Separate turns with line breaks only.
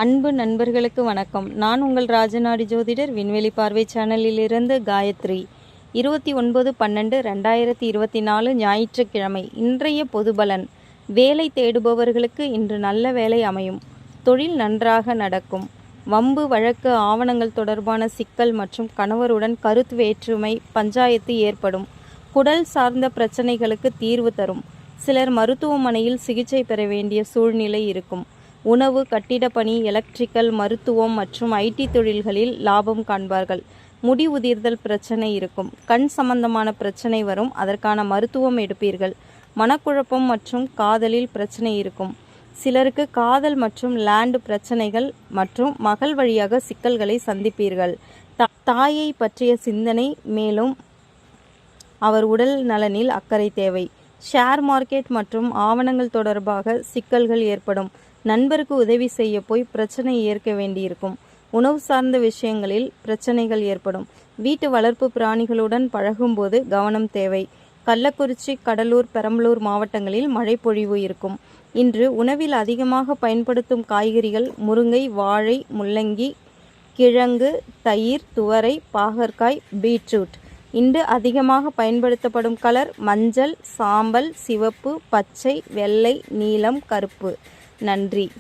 அன்பு நண்பர்களுக்கு வணக்கம். நான் உங்கள் ராஜநாடி ஜோதிடர் விண்வெளி பார்வை சேனலிலிருந்து காயத்ரி. 29/12/2024 ஞாயிற்றுக்கிழமை. இன்றைய பொதுபலன். வேலை தேடுபவர்களுக்கு இன்று நல்ல வேலை அமையும். தொழில் நன்றாக நடக்கும். வம்பு வழக்கு ஆவணங்கள் தொடர்பான சிக்கல் மற்றும் கணவருடன் கருத்து வேற்றுமை பஞ்சாயத்து ஏற்படும். குடல் சார்ந்த பிரச்சனைகளுக்கு தீர்வு தரும். சிலர் மருத்துவமனையில் சிகிச்சை பெற வேண்டிய சூழ்நிலை இருக்கும். உணவு, கட்டிடப் பணி, எலக்ட்ரிக்கல், மருத்துவம் மற்றும் ஐடி தொழில்களில் லாபம் காண்பார்கள். முடி உதிர்தல் பிரச்சனை இருக்கும். கண் சம்பந்தமான பிரச்சனை வரும். அதற்கான மருத்துவம் எடுப்பீர்கள். மனக்குழப்பம் மற்றும் காதலில் பிரச்சனை இருக்கும். சிலருக்கு காதல் மற்றும் லேண்ட் பிரச்சனைகள் மற்றும் மகள் வழியாக சிக்கல்களை சந்திப்பீர்கள். தாயை பற்றிய சிந்தனை, மேலும் அவர் உடல் நலனில் அக்கறை தேவை. ஷேர் மார்க்கெட் மற்றும் ஆவணங்கள் தொடர்பாக சிக்கல்கள் ஏற்படும். நண்பருக்கு உதவி செய்ய போய் பிரச்சனை ஏற்க வேண்டியிருக்கும். உணவு சார்ந்த விஷயங்களில் பிரச்சனைகள் ஏற்படும். வீட்டு வளர்ப்பு பிராணிகளுடன் பழகும்போது கவனம் தேவை. கள்ளக்குறிச்சி, கடலூர், பெரம்பலூர் மாவட்டங்களில் மழை பொழிவு இருக்கும். இன்று உணவில் அதிகமாக பயன்படுத்தும் காய்கறிகள் முருங்கை, வாழை, முள்ளங்கி, கிழங்கு, தயிர், துவரை, பாகற்காய், பீட்ரூட். இன்று அதிகமாக பயன்படுத்தப்படும் கலர் மஞ்சள், சாம்பல், சிவப்பு, பச்சை, வெள்ளை, நீலம், கருப்பு. நன்றி.